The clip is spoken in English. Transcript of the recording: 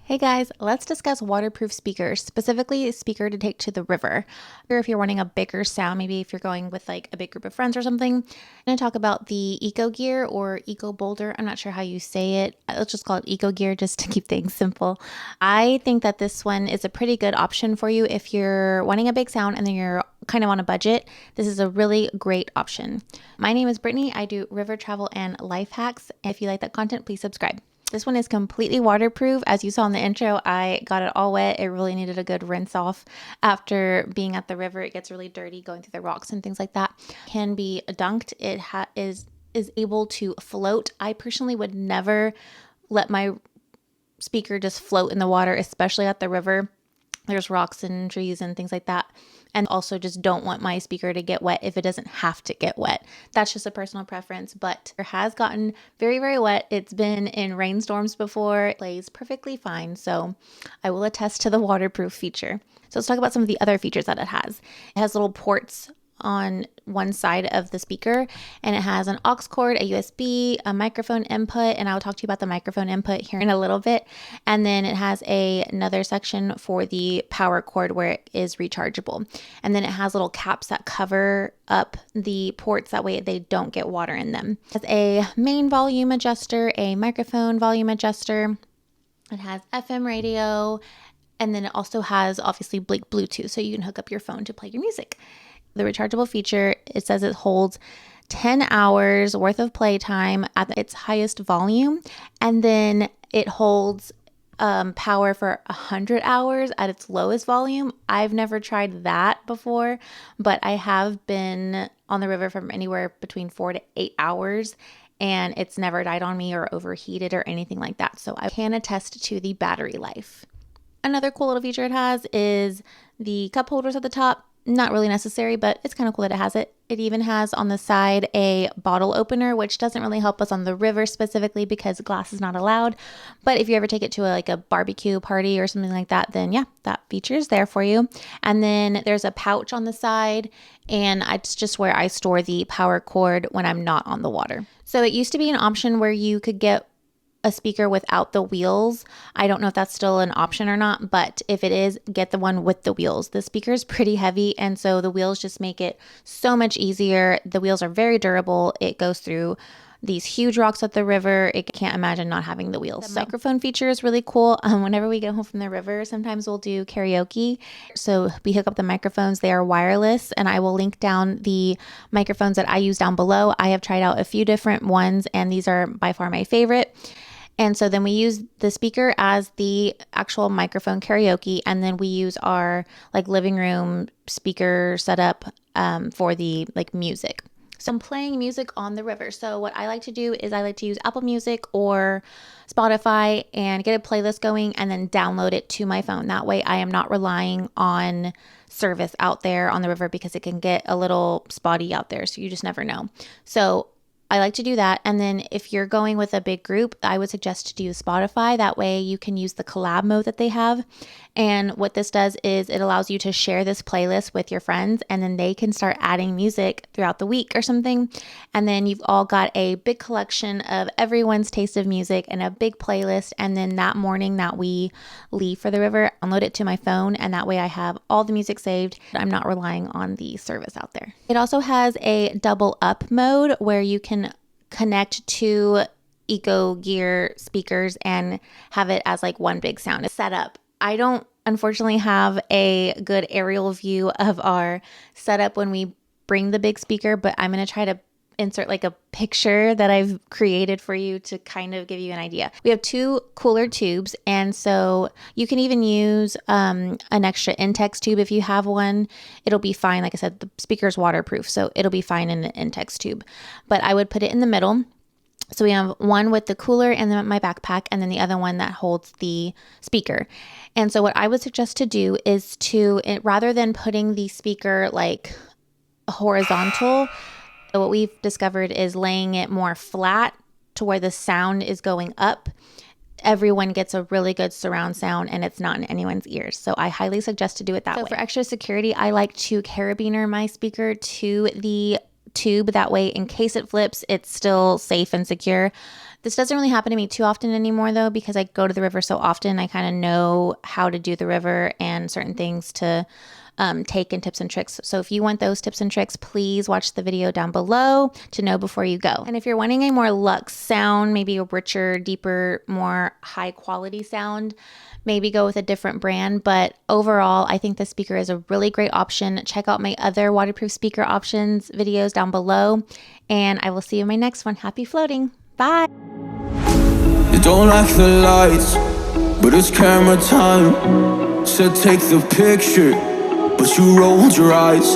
Hey guys, let's discuss waterproof speakers, specifically a speaker to take to the river. Or if you're wanting a bigger sound, maybe if you're going with like a big group of friends or something. I'm going to talk about the Ecogear or EcoBoulder. I'm not sure how you say it. Let's just call it Ecogear just to keep things simple. I think that this one is a pretty good option for you if you're wanting a big sound and then you're kind of on a budget. This is a really great option. My name is Brittany. I do river travel and life hacks. And if you like that content, please subscribe. This one is completely waterproof. As you saw in the intro, I got it all wet. It really needed a good rinse off after being at the river. It gets really dirty going through the rocks and things like that. Can be dunked. It is able to float. I personally would never let my speaker just float in the water, especially at the river. There's rocks and trees and things like that. And also just don't want my speaker to get wet if it doesn't have to get wet. That's just a personal preference, but it has gotten very, very wet. It's been in rainstorms before. It plays perfectly fine. So I will attest to the waterproof feature. So let's talk about some of the other features that it has. It has little ports on one side of the speaker, and it has an aux cord, a USB, a microphone input, and I'll talk to you about the microphone input here in a little bit. And then it has another section for the power cord where it is rechargeable. And then it has little caps that cover up the ports, that way they don't get water in them. It has a main volume adjuster, a microphone volume adjuster. It has FM radio, and then it also has obviously Bluetooth, so you can hook up your phone to play your music. The rechargeable feature, it says it holds 10 hours worth of playtime at its highest volume, and then it holds power for 100 hours at its lowest volume. I've never tried that before, but I have been on the river from anywhere between 4 to 8 hours, and it's never died on me or overheated or anything like that. So I can attest to the battery life. Another cool little feature it has is the cup holders at the top. Not really necessary, but it's kind of cool that it has it. It even has on the side a bottle opener, which doesn't really help us on the river specifically because glass is not allowed. But if you ever take it to a barbecue party or something like that, then yeah, that feature is there for you. And then there's a pouch on the side, and it's just where I store the power cord when I'm not on the water. So it used to be an option where you could get a speaker without the wheels. I don't know if that's still an option or not, but if it is, get the one with the wheels. The speaker is pretty heavy, and so the wheels just make it so much easier. The wheels are very durable. It goes through these huge rocks at the river. It can't imagine not having the wheels. The microphone feature is really cool. Whenever we get home from the river, sometimes we'll do karaoke. So we hook up the microphones. They are wireless, and I will link down the microphones that I use down below. I have tried out a few different ones, and these are by far my favorite. And so then we use the speaker as the actual microphone karaoke, and then we use our living room speaker setup for the music. So I'm playing music on the river. So what I like to do is I like to use Apple Music or Spotify and get a playlist going and then download it to my phone. That way I am not relying on service out there on the river because it can get a little spotty out there. So you just never know. So I like to do that. And then if you're going with a big group, I would suggest to do Spotify. That way you can use the collab mode that they have. And what this does is it allows you to share this playlist with your friends, and then they can start adding music throughout the week or something. And then you've all got a big collection of everyone's taste of music and a big playlist. And then that morning that we leave for the river, download it to my phone. And that way I have all the music saved. I'm not relying on the service out there. It also has a double up mode where you can connect to Ecogear speakers and have it as one big sound setup. I don't unfortunately have a good aerial view of our setup when we bring the big speaker, but I'm going to try to insert a picture that I've created for you to kind of give you an idea. We have 2 cooler tubes, and so you can even use an extra Intex tube if you have one. It'll be fine. Like I said, the speaker's waterproof, so it'll be fine in an Intex tube. But I would put it in the middle. So we have one with the cooler and then my backpack, and then the other one that holds the speaker. And so what I would suggest to do is rather than putting the speaker horizontal, what we've discovered is laying it more flat to where the sound is going up. Everyone gets a really good surround sound and it's not in anyone's ears. So I highly suggest to do it that way. For extra security, I like to carabiner my speaker to the tube. That way, in case it flips, it's still safe and secure. This doesn't really happen to me too often anymore though, because I go to the river so often. I kind of know how to do the river and certain things to take and tips and tricks. So if you want those tips and tricks, please watch the video down below to know before you go. And if you're wanting a more luxe sound, maybe a richer, deeper, more high quality sound, maybe go with a different brand. But overall, I think this speaker is a really great option. Check out my other waterproof speaker options videos down below, and I will see you in my next one. Happy floating. Bye. You don't like the lights, but it's camera time. Said take the picture, but you rolled your eyes.